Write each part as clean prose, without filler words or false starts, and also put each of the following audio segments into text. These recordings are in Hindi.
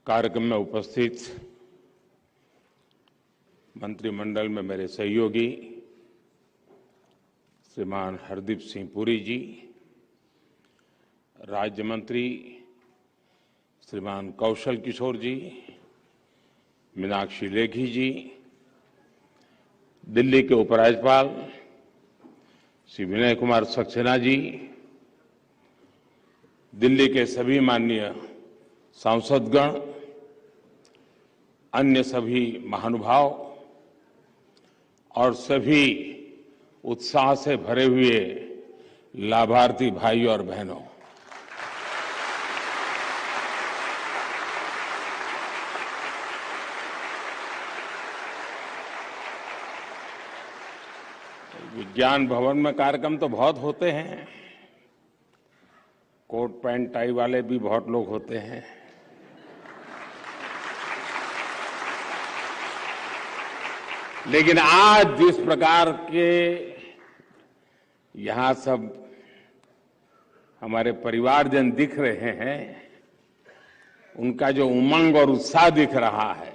कार्यक्रम में उपस्थित मंत्रिमंडल में मेरे सहयोगी श्रीमान हरदीप सिंह पुरी जी, राज्य मंत्री श्रीमान कौशल किशोर जी, मीनाक्षी लेखी जी, दिल्ली के उपराज्यपाल श्री विनय कुमार सक्सेना जी, दिल्ली के सभी माननीय सांसदगण, अन्य सभी महानुभाव और सभी उत्साह से भरे हुए लाभार्थी भाई और बहनों, विज्ञान भवन में कार्यक्रम तो बहुत होते हैं, कोट पैंट टाई वाले भी बहुत लोग होते हैं, लेकिन आज जिस प्रकार के यहां सब हमारे परिवारजन दिख रहे हैं, उनका जो उमंग और उत्साह दिख रहा है,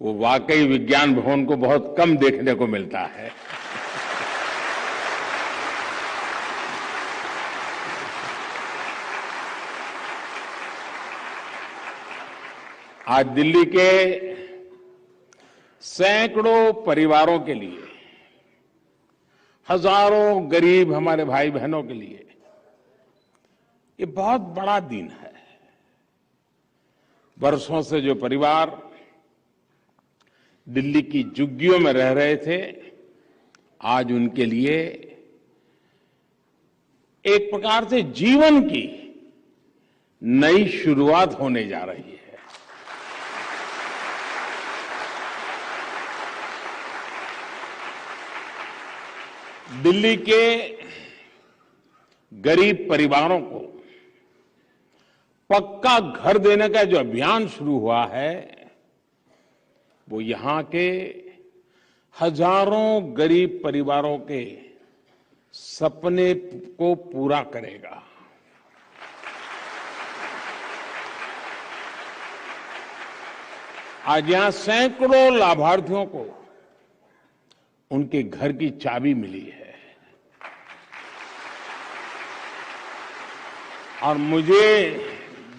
वो वाकई विज्ञान भवन को बहुत कम देखने को मिलता है। आज दिल्ली के सैकड़ों परिवारों के लिए, हजारों गरीब हमारे भाई बहनों के लिए ये बहुत बड़ा दिन है। वर्षों से जो परिवार दिल्ली की झुग्गियों में रह रहे थे, आज उनके लिए एक प्रकार से जीवन की नई शुरुआत होने जा रही है। दिल्ली के गरीब परिवारों को पक्का घर देने का जो अभियान शुरू हुआ है, वो यहां के हजारों गरीब परिवारों के सपने को पूरा करेगा। आज यहां सैकड़ों लाभार्थियों को उनके घर की चाबी मिली है और मुझे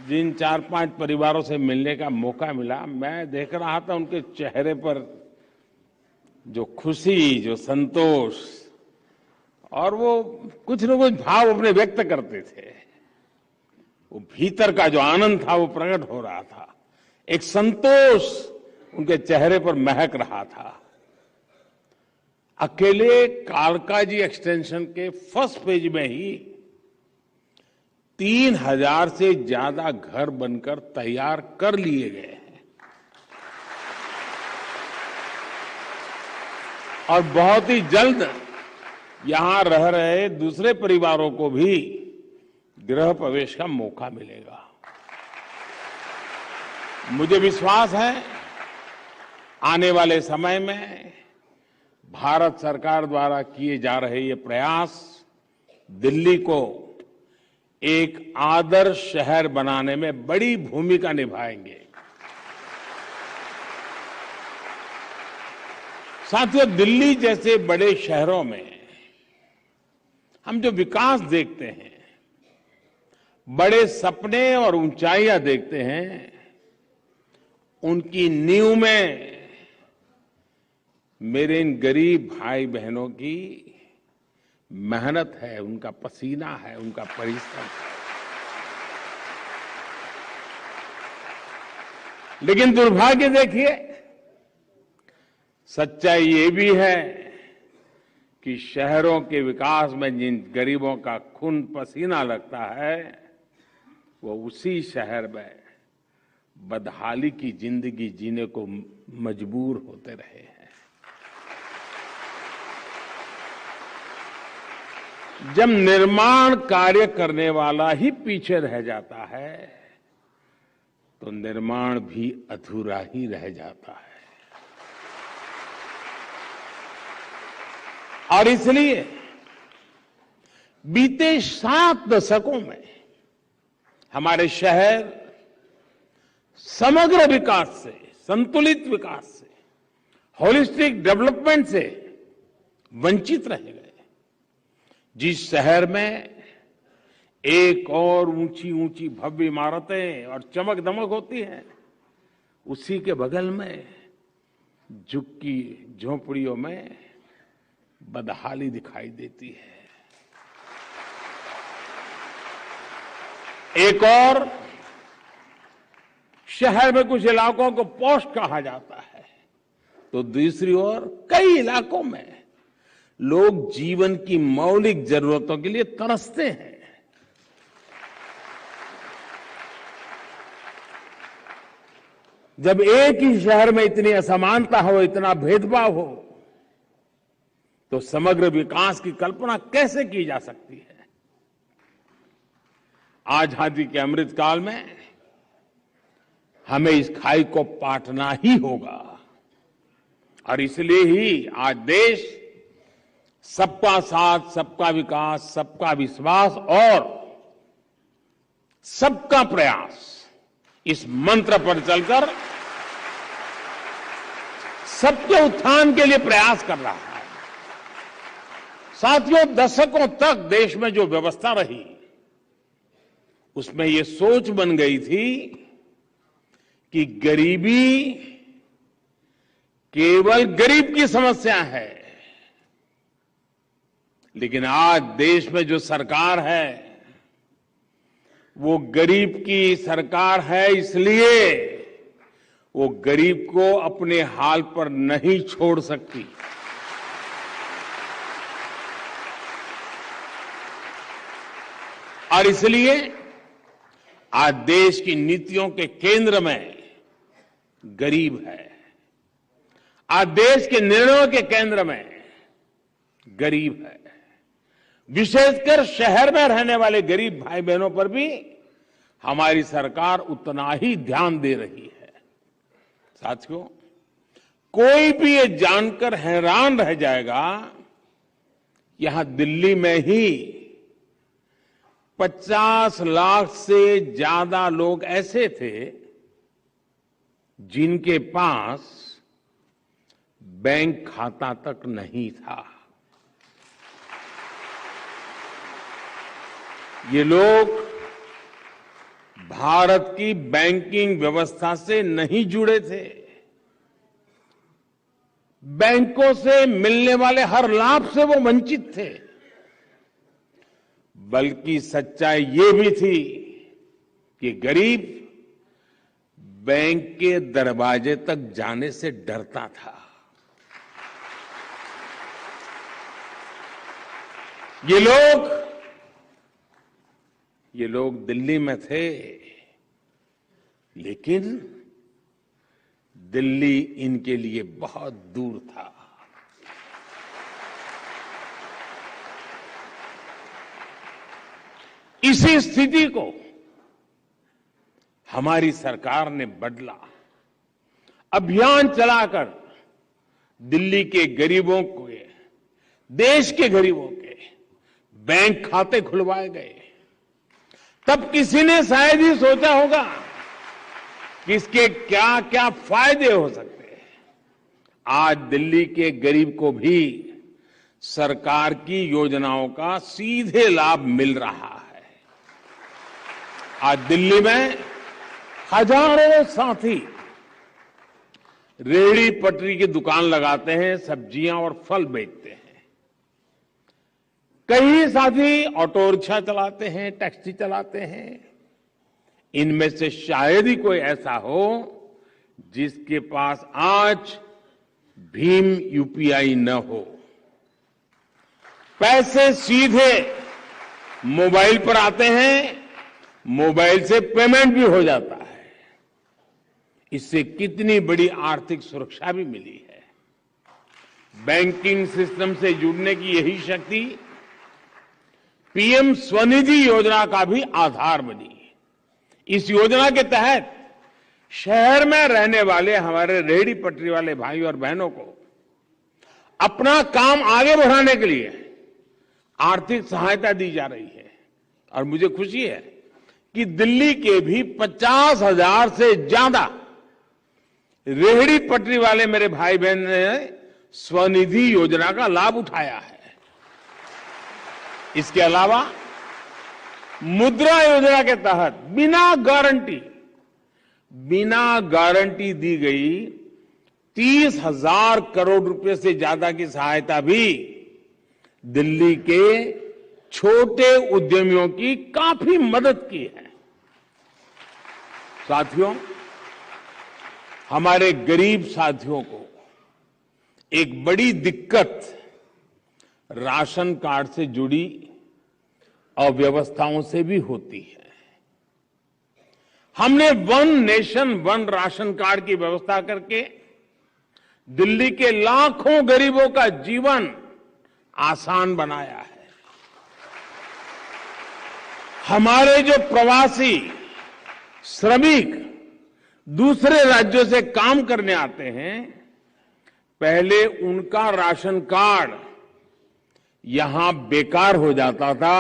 जिन 4-5 परिवारों से मिलने का मौका मिला, मैं देख रहा था उनके चेहरे पर जो खुशी, जो संतोष और वो कुछ न कुछ भाव अपने व्यक्त करते थे। वो भीतर का जो आनंद था वो प्रकट हो रहा था, एक संतोष उनके चेहरे पर महक रहा था। अकेले कालकाजी एक्सटेंशन के फर्स्ट फेज में ही 3000 से ज्यादा घर बनकर तैयार कर लिए गए हैं और बहुत ही जल्द यहां रह रहे दूसरे परिवारों को भी गृह प्रवेश का मौका मिलेगा। मुझे विश्वास है आने वाले समय में भारत सरकार द्वारा किए जा रहे ये प्रयास दिल्ली को एक आदर्श शहर बनाने में बड़ी भूमिका निभाएंगे। साथियों, दिल्ली जैसे बड़े शहरों में हम जो विकास देखते हैं, बड़े सपने और ऊंचाइयां देखते हैं, उनकी नींव में मेरे इन गरीब भाई बहनों की मेहनत है, उनका पसीना है, उनका परिश्रम है। लेकिन दुर्भाग्य देखिए, सच्चाई ये भी है कि शहरों के विकास में जिन गरीबों का खून पसीना लगता है, वो उसी शहर में बदहाली की जिंदगी जीने को मजबूर होते रहे हैं। जब निर्माण कार्य करने वाला ही पीछे रह जाता है, तो निर्माण भी अधूरा ही रह जाता है। और इसलिए बीते 7 दशकों में हमारे शहर समग्र विकास से, संतुलित विकास से, होलिस्टिक डेवलपमेंट से वंचित रह गए। जिस शहर में एक और ऊंची ऊंची भव्य इमारतें और चमक दमक होती है, उसी के बगल में झुग्गी झोपड़ियों में बदहाली दिखाई देती है। एक और शहर में कुछ इलाकों को पॉश कहा जाता है, तो दूसरी ओर कई इलाकों में लोग जीवन की मौलिक जरूरतों के लिए तरसते हैं। जब एक ही शहर में इतनी असमानता हो, इतना भेदभाव हो, तो समग्र विकास की कल्पना कैसे की जा सकती है? आजादी के अमृत काल में हमें इस खाई को पाटना ही होगा और इसलिए ही आज देश सबका साथ, सबका विकास, सबका विश्वास और सबका प्रयास इस मंत्र पर चलकर सबके उत्थान के लिए प्रयास कर रहा है। साथियों, दशकों तक देश में जो व्यवस्था रही उसमें ये सोच बन गई थी कि गरीबी केवल गरीब की समस्या है, लेकिन आज देश में जो सरकार है वो गरीब की सरकार है, इसलिए वो गरीब को अपने हाल पर नहीं छोड़ सकती। और इसलिए आज देश की नीतियों के केंद्र में गरीब है। आज देश के निर्णयों के केंद्र में गरीब है। विशेषकर शहर में रहने वाले गरीब भाई बहनों पर भी हमारी सरकार उतना ही ध्यान दे रही है। साथियों, कोई भी ये जानकर हैरान रह जाएगा, यहां दिल्ली में ही 50 लाख से ज्यादा लोग ऐसे थे जिनके पास बैंक खाता तक नहीं था। ये लोग भारत की बैंकिंग व्यवस्था से नहीं जुड़े थे, बैंकों से मिलने वाले हर लाभ से वो वंचित थे। बल्कि सच्चाई ये भी थी कि गरीब बैंक के दरवाजे तक जाने से डरता था। ये लोग दिल्ली में थे, लेकिन दिल्ली इनके लिए बहुत दूर था। इसी स्थिति को हमारी सरकार ने बदला। अभियान चलाकर दिल्ली के गरीबों को, देश के गरीबों के बैंक खाते खुलवाए गए। तब किसी ने शायद ही सोचा होगा कि इसके क्या क्या फायदे हो सकते हैं। आज दिल्ली के गरीब को भी सरकार की योजनाओं का सीधे लाभ मिल रहा है। आज दिल्ली में हजारों साथी रेहड़ी पटरी की दुकान लगाते हैं, सब्जियां और फल बेचते हैं। कई साथी ऑटो रिक्शा चलाते हैं, टैक्सी चलाते हैं। इनमें से शायद ही कोई ऐसा हो जिसके पास आज भीम यूपीआई न हो। पैसे सीधे मोबाइल पर आते हैं, मोबाइल से पेमेंट भी हो जाता है। इससे कितनी बड़ी आर्थिक सुरक्षा भी मिली है। बैंकिंग सिस्टम से जुड़ने की यही शक्ति पीएम स्वनिधि योजना का भी आधार बनी। इस योजना के तहत शहर में रहने वाले हमारे रेहड़ी पटरी वाले भाई और बहनों को अपना काम आगे बढ़ाने के लिए आर्थिक सहायता दी जा रही है। और मुझे खुशी है कि दिल्ली के भी 50,000 से ज्यादा रेहड़ी पटरी वाले मेरे भाई बहन ने स्वनिधि योजना का लाभ उठाया है। इसके अलावा मुद्रा योजना के तहत बिना गारंटी दी गई 30,000 करोड़ रुपए से ज्यादा की सहायता भी दिल्ली के छोटे उद्यमियों की काफी मदद की है। साथियों, हमारे गरीब साथियों को एक बड़ी दिक्कत राशन कार्ड से जुड़ी अव्यवस्थाओं से भी होती है। हमने one nation one ration card की व्यवस्था करके दिल्ली के लाखों गरीबों का जीवन आसान बनाया है। हमारे जो प्रवासी श्रमिक दूसरे राज्यों से काम करने आते हैं, पहले उनका राशन कार्ड यहां बेकार हो जाता था,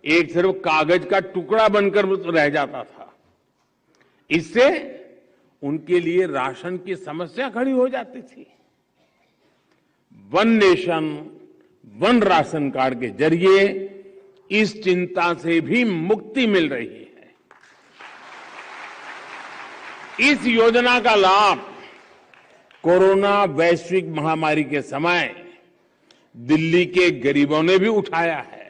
एक सिर्फ कागज का टुकड़ा बनकर रह जाता था। इससे उनके लिए राशन की समस्या खड़ी हो जाती थी। One nation one ration card के जरिए इस चिंता से भी मुक्ति मिल रही है। इस योजना का लाभ कोरोना वैश्विक महामारी के समय दिल्ली के गरीबों ने भी उठाया है।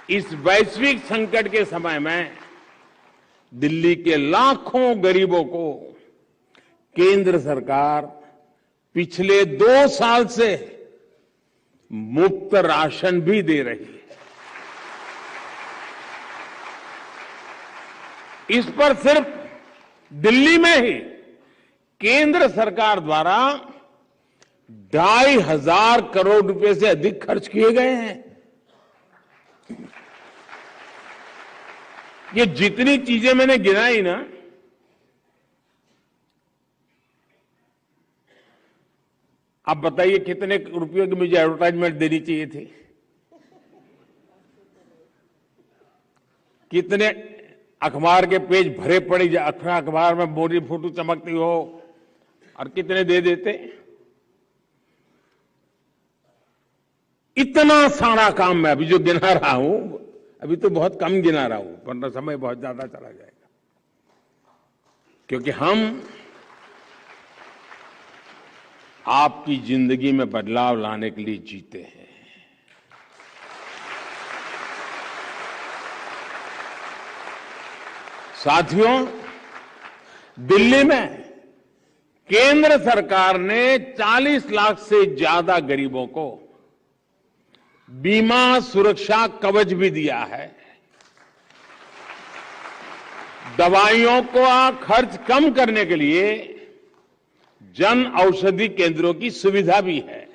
इस वैश्विक संकट के समय में दिल्ली के लाखों गरीबों को केंद्र सरकार पिछले 2 साल से मुफ्त राशन भी दे रही है। इस पर सिर्फ दिल्ली में ही केंद्र सरकार द्वारा 2,500 करोड़ रुपए से अधिक खर्च किए गए हैं। ये जितनी चीजें मैंने गिनाई ना, आप बताइए कितने रुपयों की मुझे एडवर्टाइजमेंट देनी चाहिए थी? कितने अखबार के पेज भरे पड़े, अखबार में मोदी फोटो चमकती हो, और कितने दे देते? इतना सारा काम मैं अभी जो गिना रहा हूं, अभी तो बहुत कम गिना रहा हूं, वरना समय बहुत ज्यादा चला जाएगा। क्योंकि हम आपकी जिंदगी में बदलाव लाने के लिए जीते हैं। साथियों, दिल्ली में केंद्र सरकार ने 40 लाख से ज्यादा गरीबों को बीमा सुरक्षा कवच भी दिया है। दवाइयों का खर्च कम करने के लिए जन औषधि केंद्रों की सुविधा भी है।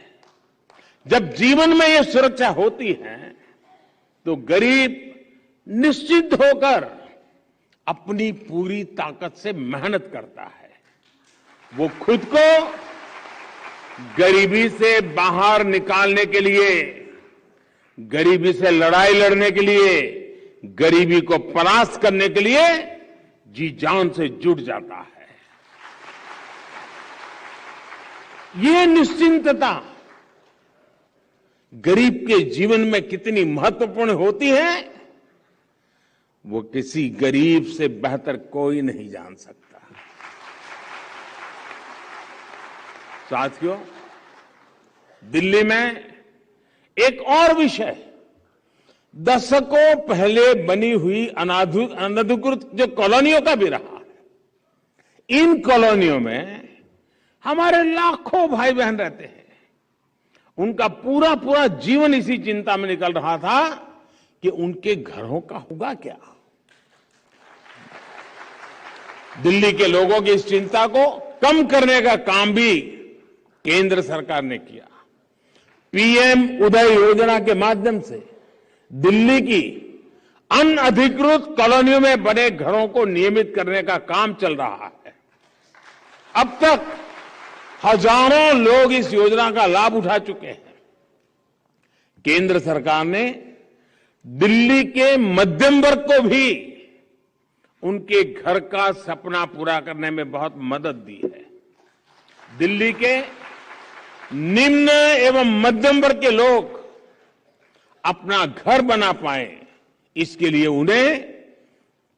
जब जीवन में यह सुरक्षा होती है तो गरीब निश्चित होकर अपनी पूरी ताकत से मेहनत करता है। वो खुद को गरीबी से बाहर निकालने के लिए, गरीबी से लड़ाई लड़ने के लिए, गरीबी को परास्त करने के लिए जी जान से जुट जाता है। ये निश्चिंतता गरीब के जीवन में कितनी महत्वपूर्ण होती है, वो किसी गरीब से बेहतर कोई नहीं जान सकता। साथियों, दिल्ली में एक और विषय दशकों पहले बनी हुई अनधिकृत जो कॉलोनियों का भी रहा है। इन कॉलोनियों में हमारे लाखों भाई बहन रहते हैं। उनका पूरा पूरा जीवन इसी चिंता में निकल रहा था कि उनके घरों का होगा क्या। दिल्ली के लोगों की इस चिंता को कम करने का काम भी केंद्र सरकार ने किया। पीएम उदय योजना के माध्यम से दिल्ली की अनधिकृत कॉलोनियों में बने घरों को नियमित करने का काम चल रहा है। अब तक हजारों लोग इस योजना का लाभ उठा चुके हैं। केंद्र सरकार ने दिल्ली के मध्यम वर्ग को भी उनके घर का सपना पूरा करने में बहुत मदद दी है। दिल्ली के निम्न एवं मध्यम वर्ग के लोग अपना घर बना पाए, इसके लिए उन्हें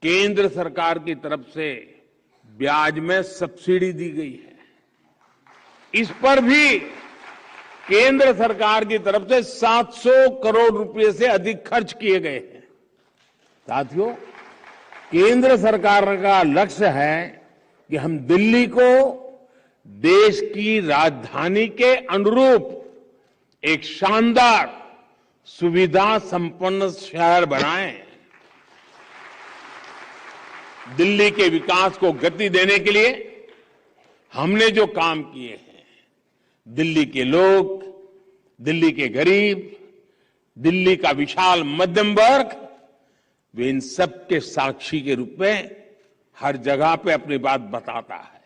केंद्र सरकार की तरफ से ब्याज में सब्सिडी दी गई है। इस पर भी केंद्र सरकार की तरफ से 700 करोड़ रुपए से अधिक खर्च किए गए हैं। साथियों, केंद्र सरकार का लक्ष्य है कि हम दिल्ली को देश की राजधानी के अनुरूप एक शानदार सुविधा संपन्न शहर बनाएं। दिल्ली के विकास को गति देने के लिए हमने जो काम किए हैं, दिल्ली के लोग, दिल्ली के गरीब, दिल्ली का विशाल मध्यम वर्ग, वे इन सब के साक्षी के रूप में हर जगह पे अपनी बात बताता है।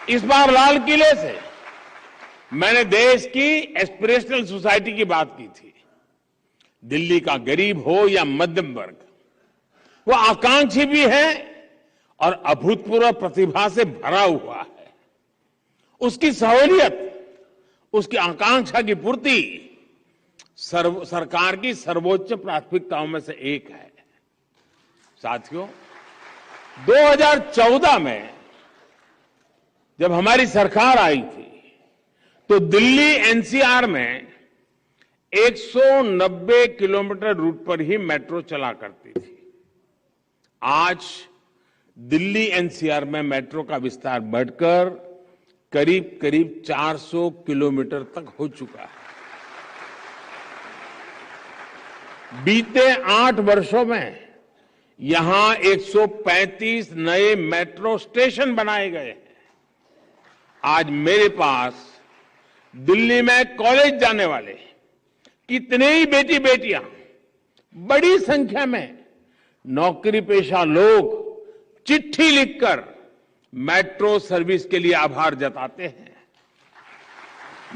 इस बार लाल किले से मैंने देश की एस्पिरेशनल सोसाइटी की बात की थी। दिल्ली का गरीब हो या मध्यम वर्ग, वो आकांक्षी भी है और अभूतपूर्व प्रतिभा से भरा हुआ है। उसकी सहूलियत, उसकी आकांक्षा की पूर्ति सरकार की सर्वोच्च प्राथमिकताओं में से एक है। साथियों, 2014 में जब हमारी सरकार आई थी तो दिल्ली एनसीआर में 190 किलोमीटर रूट पर ही मेट्रो चला करती थी। आज दिल्ली एनसीआर में मेट्रो का विस्तार बढ़कर करीब करीब 400 किलोमीटर तक हो चुका है। बीते 8 वर्षों में यहां 135 नए मेट्रो स्टेशन बनाए गए हैं। आज मेरे पास दिल्ली में कॉलेज जाने वाले कितने ही बेटी बेटियां, बड़ी संख्या में नौकरी पेशा लोग चिट्ठी लिखकर मेट्रो सर्विस के लिए आभार जताते हैं।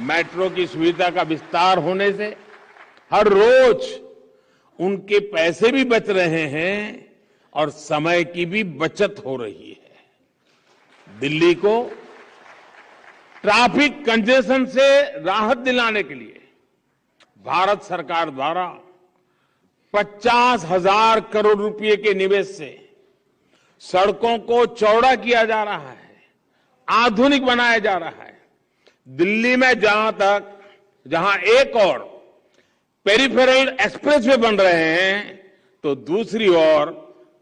मेट्रो की सुविधा का विस्तार होने से हर रोज उनके पैसे भी बच रहे हैं और समय की भी बचत हो रही है। दिल्ली को ट्रैफिक कंजेशन से राहत दिलाने के लिए भारत सरकार द्वारा 50,000 करोड़ रुपए के निवेश से सड़कों को चौड़ा किया जा रहा है, आधुनिक बनाया जा रहा है। दिल्ली में जहां एक और पेरिफेरल एक्सप्रेसवे बन रहे हैं, तो दूसरी ओर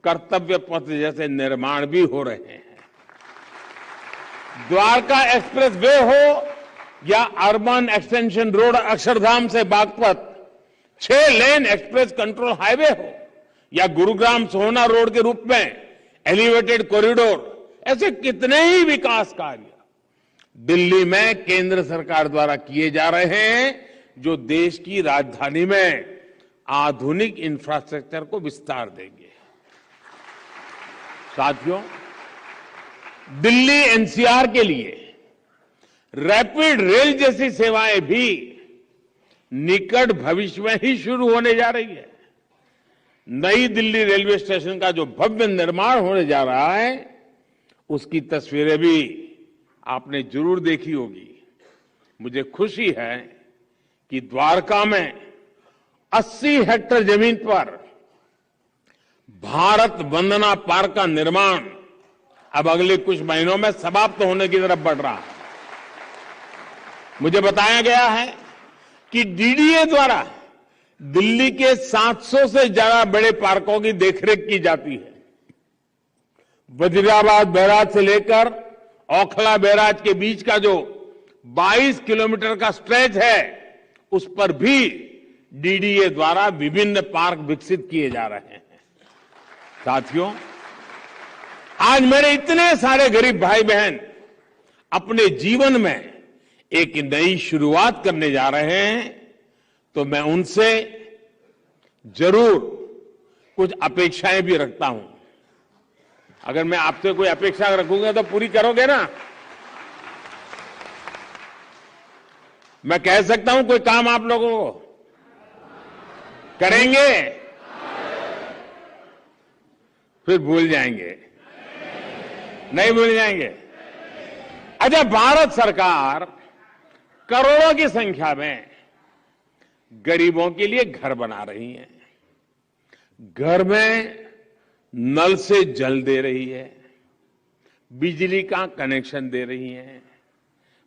कर्तव्य पथ जैसे निर्माण भी हो रहे हैं। द्वारका एक्सप्रेस वे हो या अर्बन एक्सटेंशन रोड अक्षरधाम से बागपत 6 लेन एक्सप्रेस कंट्रोल हाईवे हो, या गुरुग्राम सोहना रोड के रूप में एलिवेटेड कॉरिडोर, ऐसे कितने ही विकास कार्य दिल्ली में केंद्र सरकार द्वारा किए जा रहे हैं, जो देश की राजधानी में आधुनिक इंफ्रास्ट्रक्चर को विस्तार देंगे। साथियों, दिल्ली एनसीआर के लिए रैपिड रेल जैसी सेवाएं भी निकट भविष्य में ही शुरू होने जा रही है। नई दिल्ली रेलवे स्टेशन का जो भव्य निर्माण होने जा रहा है, उसकी तस्वीरें भी आपने जरूर देखी होगी। मुझे खुशी है कि द्वारका में 80 हेक्टेयर जमीन पर भारत वंदना पार्क का निर्माण अब अगले कुछ महीनों में समाप्त होने की तरफ बढ़ रहा है। मुझे बताया गया है कि डीडीए द्वारा दिल्ली के 700 से ज्यादा बड़े पार्कों की देखरेख की जाती है। वजीराबाद बैराज से लेकर ओखला बैराज के बीच का जो 22 किलोमीटर का स्ट्रेच है, उस पर भी डीडीए द्वारा विभिन्न पार्क विकसित किए जा रहे हैं। साथियों, आज मेरे इतने सारे गरीब भाई बहन अपने जीवन में एक नई शुरुआत करने जा रहे हैं, तो मैं उनसे जरूर कुछ अपेक्षाएं भी रखता हूं। अगर मैं आपसे कोई अपेक्षा रखूंगा तो पूरी करोगे ना? मैं कह सकता हूं कोई काम आप लोगों को करेंगे, फिर भूल जाएंगे, नहीं भूल जाएंगे। अच्छा, भारत सरकार करोड़ों की संख्या में गरीबों के लिए घर बना रही है, घर में नल से जल दे रही है, बिजली का कनेक्शन दे रही है,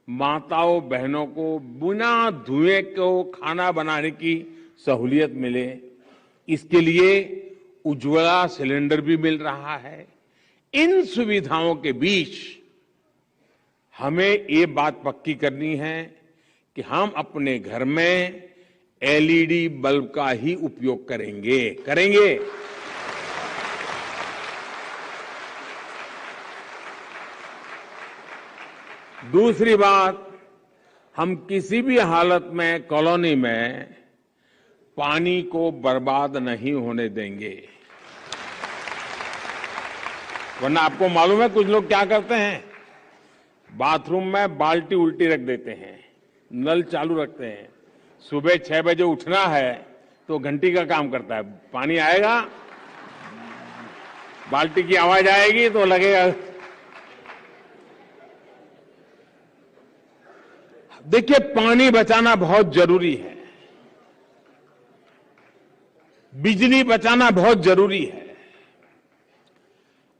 माताओं बहनों को बिना धुएं को खाना बनाने की सहूलियत मिले, इसके लिए उज्ज्वला सिलेंडर भी मिल रहा है। इन सुविधाओं के बीच हमें ये बात पक्की करनी है कि हम अपने घर में एलईडी बल्ब का ही उपयोग करेंगे। दूसरी बात, हम किसी भी हालत में कॉलोनी में पानी को बर्बाद नहीं होने देंगे। वरना आपको मालूम है कुछ लोग क्या करते हैं, बाथरूम में बाल्टी उल्टी रख देते हैं, नल चालू रखते हैं, सुबह 6 बजे उठना है तो घंटी का काम करता है, पानी आएगा, बाल्टी की आवाज आएगी तो लगेगा। देखिए, पानी बचाना बहुत जरूरी है, बिजली बचाना बहुत जरूरी है,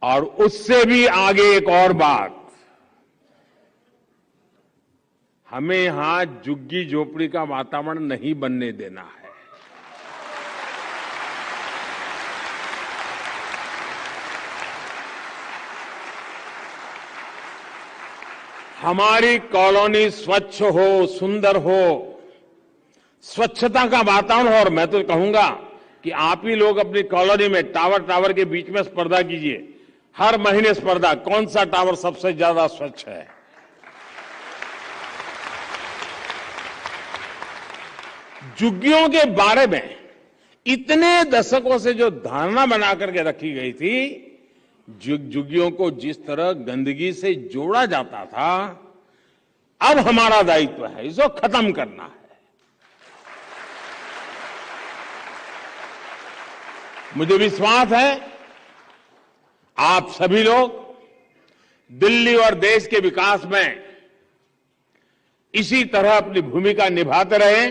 और उससे भी आगे एक और बात, हमें यहां झुग्गी झोपड़ी का वातावरण नहीं बनने देना है। हमारी कॉलोनी स्वच्छ हो, सुंदर हो, स्वच्छता का वातावरण हो। और मैं तो कहूंगा कि आप ही लोग अपनी कॉलोनी में टावर के बीच में स्पर्धा कीजिए, हर महीने स्पर्धा, कौन सा टावर सबसे ज्यादा स्वच्छ है। झुग्गियों के बारे में इतने दशकों से जो धारणा बना करके रखी गई थी, झुग्गियों को जिस तरह गंदगी से जोड़ा जाता था, अब हमारा दायित्व है इसको खत्म करना है। मुझे विश्वास है आप सभी लोग दिल्ली और देश के विकास में इसी तरह अपनी भूमिका निभाते रहे।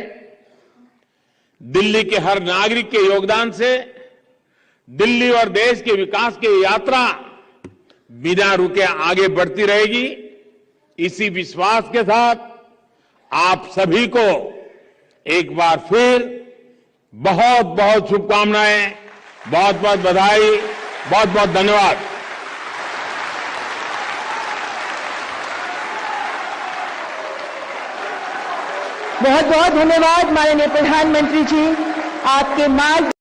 दिल्ली के हर नागरिक के योगदान से दिल्ली और देश के विकास की यात्रा बिना रुके आगे बढ़ती रहेगी। इसी विश्वास के साथ आप सभी को एक बार फिर बहुत बहुत शुभकामनाएं, बहुत बहुत बधाई, बहुत बहुत धन्यवाद। बहुत बहुत धन्यवाद माननीय प्रधानमंत्री जी, आपके मार्ग